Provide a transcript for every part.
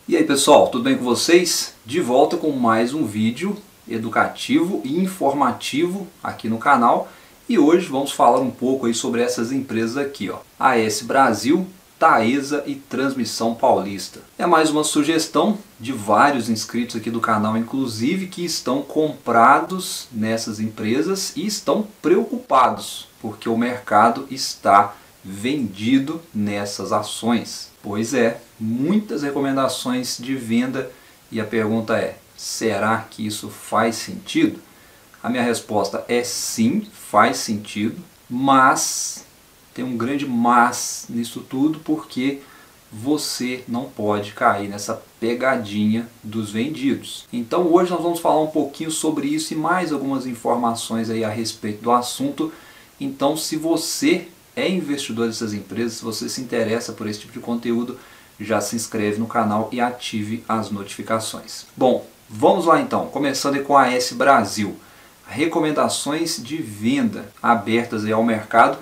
E aí pessoal, tudo bem com vocês? De volta com mais um vídeo educativo e informativo aqui no canal. E hoje vamos falar um pouco aí sobre essas empresas aqui, ó. AS Brasil, Taesa e Transmissão Paulista. É mais uma sugestão de vários inscritos aqui do canal, inclusive, que estão comprados nessas empresas e estão preocupados, porque o mercado está vendido nessas ações. Pois é, muitas recomendações de venda e a pergunta é, será que isso faz sentido? A minha resposta é sim, faz sentido, mas tem um grande mas nisso tudo, porque você não pode cair nessa pegadinha dos vendidos. Então hoje nós vamos falar um pouquinho sobre isso e mais algumas informações aí a respeito do assunto. Então se você é investidor dessas empresas, se você se interessa por esse tipo de conteúdo, já se inscreve no canal e ative as notificações. Bom, vamos lá então, começando com a AS Brasil. Recomendações de venda abertas aí ao mercado,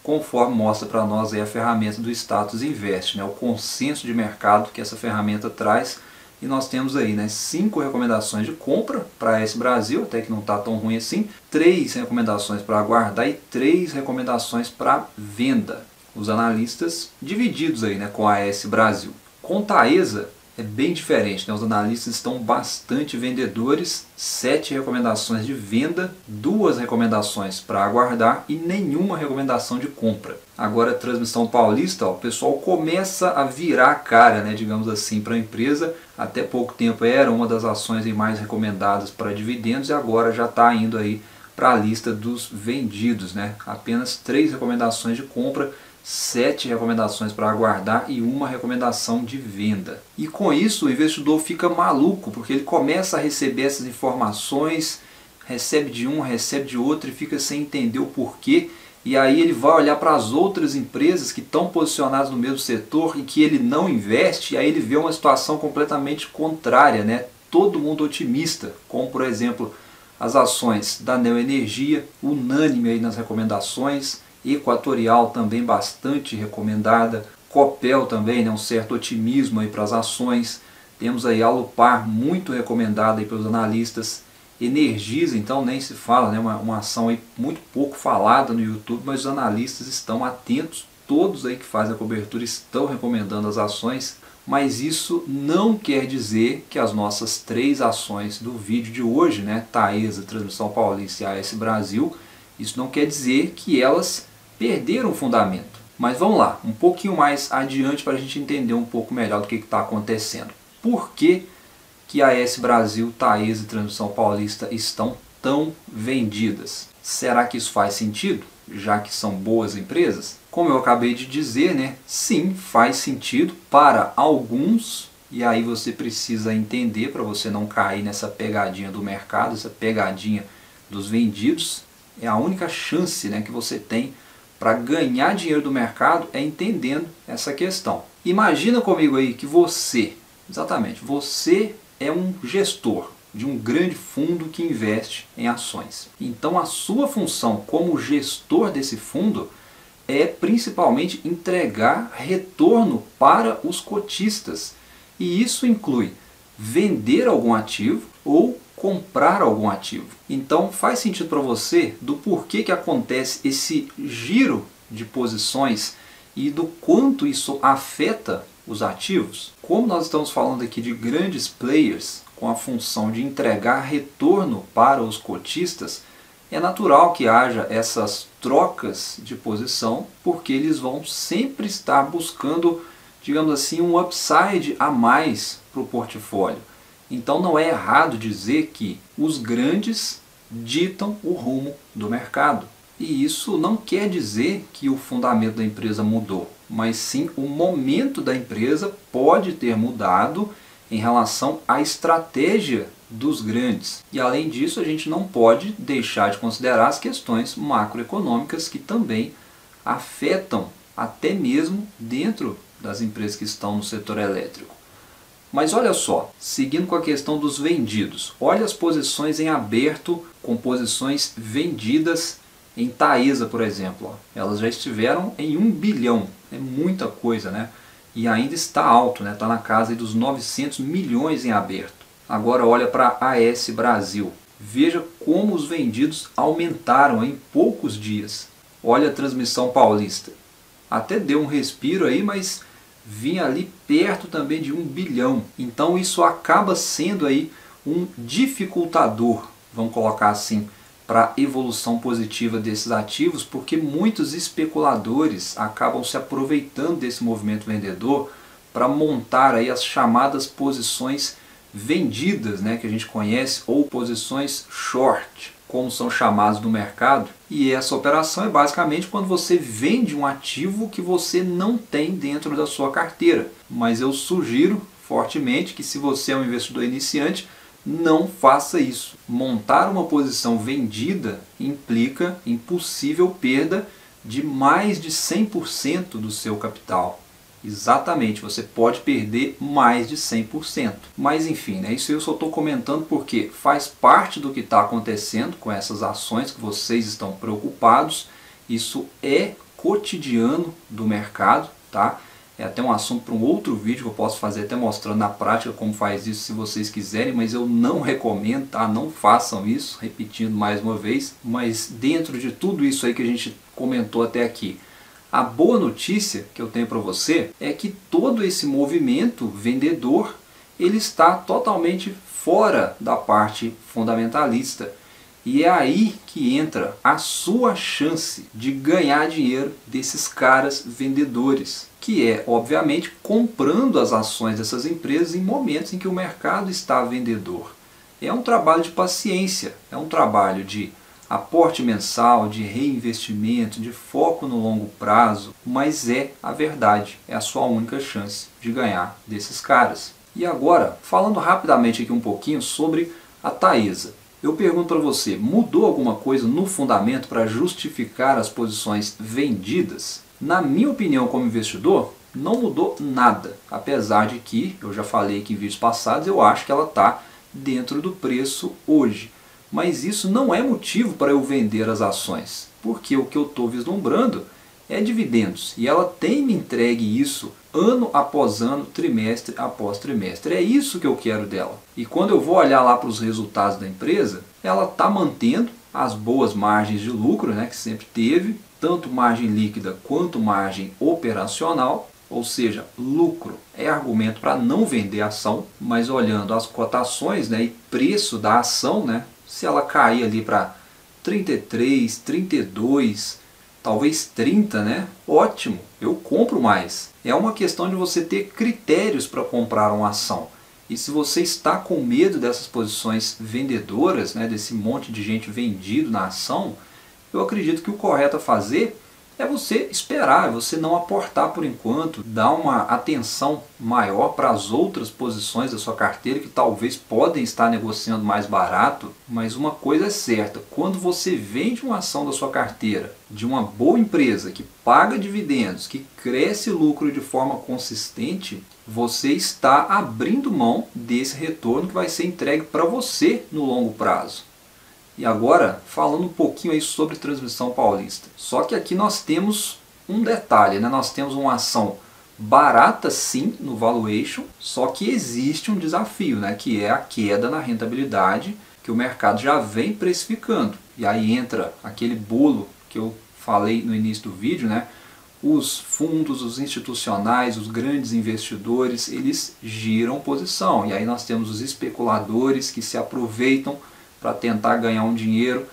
conforme mostra para nós aí a ferramenta do Status Invest, né? O consenso de mercado que essa ferramenta traz. E nós temos aí, né, 5 recomendações de compra para a AS Brasil, até que não está tão ruim assim, 3 recomendações para aguardar e 3 recomendações para venda. Os analistas divididos aí, né, com a AS Brasil. Com Taesa é bem diferente, né? Os analistas estão bastante vendedores, 7 recomendações de venda, 2 recomendações para aguardar e nenhuma recomendação de compra. Agora a Transmissão Paulista, ó, o pessoal começa a virar a cara, né, digamos assim, para a empresa. Até pouco tempo era uma das ações mais recomendadas para dividendos e agora já está indo aí para a lista dos vendidos, né? Apenas 3 recomendações de compra, 7 recomendações para aguardar e 1 recomendação de venda. E com isso o investidor fica maluco, porque ele começa a receber essas informações, recebe de um, recebe de outro e fica sem entender o porquê. E aí ele vai olhar para as outras empresas que estão posicionadas no mesmo setor e que ele não investe, e aí ele vê uma situação completamente contrária, né? Todo mundo otimista, como por exemplo as ações da Neoenergia, unânime aí nas recomendações, Equatorial também bastante recomendada, Copel também, né, um certo otimismo aí para as ações, temos aí Alupar muito recomendada aí pelos analistas, Energisa então nem se fala, né, uma ação aí muito pouco falada no YouTube, mas os analistas estão atentos, todos aí que fazem a cobertura estão recomendando as ações, mas isso não quer dizer que as nossas 3 ações do vídeo de hoje, né, Taesa, Transmissão Paulista e AS Brasil, isso não quer dizer que elas perderam o fundamento. Mas vamos lá, um pouquinho mais adiante para a gente entender um pouco melhor do que está acontecendo. Por que a AS Brasil, Taesa e Transmissão Paulista estão tão vendidas? Será que isso faz sentido, já que são boas empresas? Como eu acabei de dizer, né, sim, faz sentido para alguns, e aí você precisa entender para você não cair nessa pegadinha do mercado, essa pegadinha dos vendidos. É a única chance, né, que você tem para ganhar dinheiro do mercado é entendendo essa questão. Imagina comigo aí que você, exatamente, você é um gestor de um grande fundo que investe em ações. Então a sua função como gestor desse fundo é principalmente entregar retorno para os cotistas. E isso inclui vender algum ativo ou comprar algum ativo. Então faz sentido para você do porquê que acontece esse giro de posições e do quanto isso afeta os ativos? Como nós estamos falando aqui de grandes players com a função de entregar retorno para os cotistas, é natural que haja essas trocas de posição, porque eles vão sempre estar buscando, digamos assim, um upside a mais para o portfólio. Então não é errado dizer que os grandes ditam o rumo do mercado. E isso não quer dizer que o fundamento da empresa mudou, mas sim o momento da empresa pode ter mudado em relação à estratégia dos grandes. E além disso, a gente não pode deixar de considerar as questões macroeconômicas que também afetam até mesmo dentro das empresas que estão no setor elétrico. Mas olha só, seguindo com a questão dos vendidos, olha as posições em aberto com posições vendidas em Taesa, por exemplo. Ó. Elas já estiveram em 1 bilhão, é muita coisa, né? e ainda está alto, né? Está na casa aí dos 900 milhões em aberto. Agora olha para a AS Brasil. Veja como os vendidos aumentaram em poucos dias. Olha a Transmissão Paulista. Até deu um respiro aí, mas vinha ali perto também de 1 bilhão. Então isso acaba sendo aí um dificultador, vamos colocar assim, para a evolução positiva desses ativos, porque muitos especuladores acabam se aproveitando desse movimento vendedor para montar aí as chamadas posições vendidas, né, que a gente conhece, ou posições short, como são chamados no mercado. E essa operação é basicamente quando você vende um ativo que você não tem dentro da sua carteira. Mas eu sugiro fortemente que, se você é um investidor iniciante, não faça isso. Montar uma posição vendida implica em possível perda de mais de 100% do seu capital. Exatamente, você pode perder mais de 100%. Mas enfim, né, isso eu só estou comentando porque faz parte do que está acontecendo com essas ações que vocês estão preocupados. Isso é cotidiano do mercado, tá? É até um assunto para um outro vídeo que eu posso fazer, até mostrando na prática como faz isso, se vocês quiserem, mas eu não recomendo, tá? Não façam isso, repetindo mais uma vez. Mas dentro de tudo isso aí que a gente comentou até aqui, a boa notícia que eu tenho para você é que todo esse movimento vendedor, ele está totalmente fora da parte fundamentalista. E é aí que entra a sua chance de ganhar dinheiro desses caras vendedores, que é, obviamente, comprando as ações dessas empresas em momentos em que o mercado está vendedor. É um trabalho de paciência, é um trabalho de aporte mensal, de reinvestimento, de foco no longo prazo, mas é a verdade, é a sua única chance de ganhar desses caras. E agora, falando rapidamente aqui um pouquinho sobre a Taesa. Eu pergunto para você, mudou alguma coisa no fundamento para justificar as posições vendidas? Na minha opinião como investidor, não mudou nada, apesar de que, eu já falei aqui em vídeos passados, eu acho que ela está dentro do preço hoje. Mas isso não é motivo para eu vender as ações, porque o que eu estou vislumbrando é dividendos. E ela tem me entregue isso ano após ano, trimestre após trimestre. É isso que eu quero dela. E quando eu vou olhar lá para os resultados da empresa, ela está mantendo as boas margens de lucro, né, que sempre teve, tanto margem líquida quanto margem operacional. Ou seja, lucro é argumento para não vender a ação, mas olhando as cotações, né, e preço da ação, né, se ela cair ali para 33, 32, talvez 30, né? Ótimo, eu compro mais. É uma questão de você ter critérios para comprar uma ação. E se você está com medo dessas posições vendedoras, né, desse monte de gente vendido na ação, eu acredito que o correto a fazer é você esperar, é você não aportar por enquanto, dar uma atenção maior para as outras posições da sua carteira que talvez podem estar negociando mais barato. Mas uma coisa é certa, quando você vende uma ação da sua carteira de uma boa empresa que paga dividendos, que cresce lucro de forma consistente, você está abrindo mão desse retorno que vai ser entregue para você no longo prazo. E agora, falando um pouquinho aí sobre Transmissão Paulista. Só que aqui nós temos um detalhe, né? Nós temos uma ação barata sim no valuation, só que existe um desafio, né? Que é a queda na rentabilidade que o mercado já vem precificando. E aí entra aquele bolo que eu falei no início do vídeo, né? Os fundos, os institucionais, os grandes investidores, eles giram posição. E aí nós temos os especuladores que se aproveitam para tentar ganhar um dinheiro,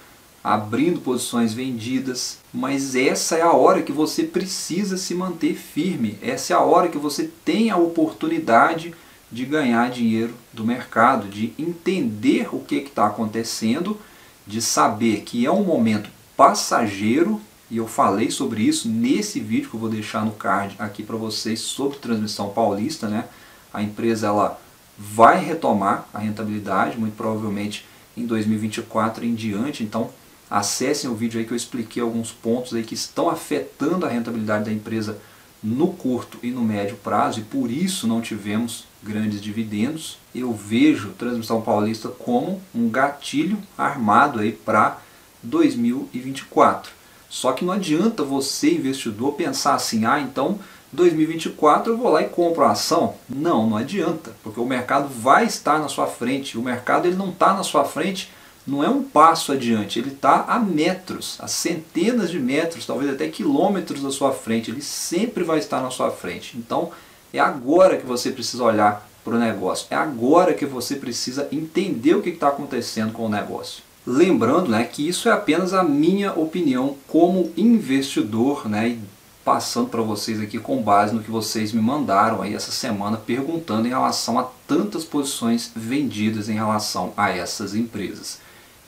abrindo posições vendidas. Mas essa é a hora que você precisa se manter firme. Essa é a hora que você tem a oportunidade de ganhar dinheiro do mercado, de entender o que está acontecendo, de saber que é um momento passageiro. E eu falei sobre isso nesse vídeo que eu vou deixar no card aqui para vocês sobre Transmissão Paulista, né? A empresa ela vai retomar a rentabilidade, muito provavelmente em 2024 em diante. Então acessem o vídeo aí que eu expliquei alguns pontos aí que estão afetando a rentabilidade da empresa no curto e no médio prazo, e por isso não tivemos grandes dividendos. Eu vejo Transmissão Paulista como um gatilho armado aí para 2024. Só que não adianta você, investidor, pensar assim, então 2024 eu vou lá e compro a ação? Não, não adianta, porque o mercado vai estar na sua frente. O mercado ele não está na sua frente, não é um passo adiante, ele está a metros, a centenas de metros, talvez até quilômetros da sua frente, ele sempre vai estar na sua frente. Então é agora que você precisa olhar para o negócio, é agora que você precisa entender o que está acontecendo com o negócio. Lembrando, né, que isso é apenas a minha opinião como investidor, né, e passando para vocês aqui com base no que vocês me mandaram aí essa semana perguntando em relação a tantas posições vendidas em relação a essas empresas.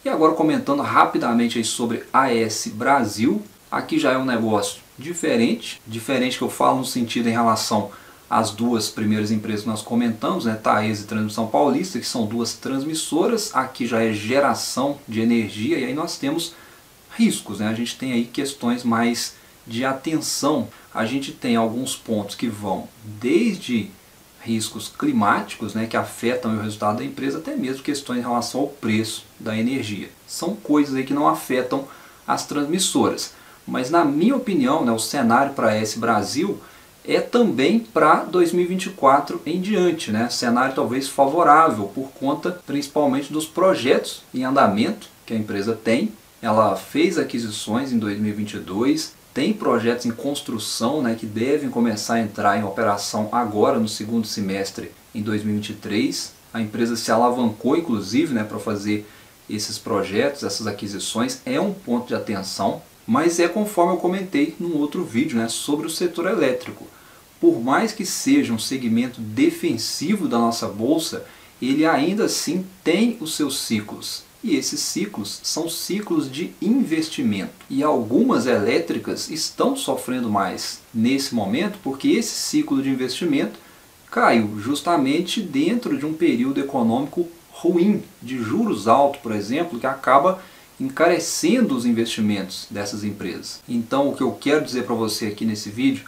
E agora comentando rapidamente aí sobre AS Brasil, aqui já é um negócio diferente que eu falo no sentido em relação às duas primeiras empresas que nós comentamos, né, Taesa e Transmissão Paulista, que são duas transmissoras, aqui já é geração de energia e aí nós temos riscos, né, a gente tem aí questões mais de atenção, a gente tem alguns pontos que vão desde riscos climáticos, né, que afetam o resultado da empresa, até mesmo questões em relação ao preço da energia. São coisas aí que não afetam as transmissoras. Mas na minha opinião, né, o cenário para a AS Brasil é também para 2024 em diante, né? Cenário talvez favorável por conta principalmente dos projetos em andamento que a empresa tem. Ela fez aquisições em 2022, tem projetos em construção, né, que devem começar a entrar em operação agora no segundo semestre em 2023. A empresa se alavancou inclusive, né, para fazer esses projetos, essas aquisições, é um ponto de atenção, mas é conforme eu comentei num outro vídeo, né, sobre o setor elétrico. Por mais que seja um segmento defensivo da nossa bolsa, ele ainda assim tem os seus ciclos. E esses ciclos são ciclos de investimento. E algumas elétricas estão sofrendo mais nesse momento porque esse ciclo de investimento caiu justamente dentro de um período econômico ruim, de juros altos, por exemplo, que acaba encarecendo os investimentos dessas empresas. Então o que eu quero dizer para você aqui nesse vídeo,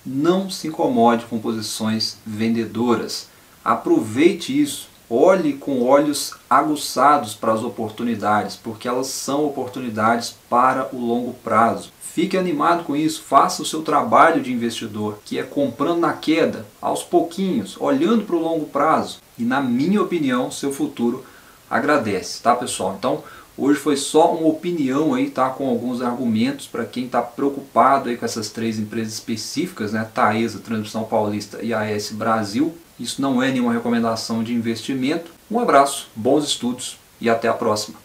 não se incomode com posições vendedoras. Aproveite isso. Olhe com olhos aguçados para as oportunidades, porque elas são oportunidades para o longo prazo. Fique animado com isso, faça o seu trabalho de investidor, que é comprando na queda, aos pouquinhos, olhando para o longo prazo. E na minha opinião, seu futuro agradece, tá pessoal? Então, hoje foi só uma opinião aí, tá? Com alguns argumentos para quem está preocupado aí com essas três empresas específicas, né? Taesa, Transmissão Paulista e AS Brasil. Isso não é nenhuma recomendação de investimento. Um abraço, bons estudos e até a próxima.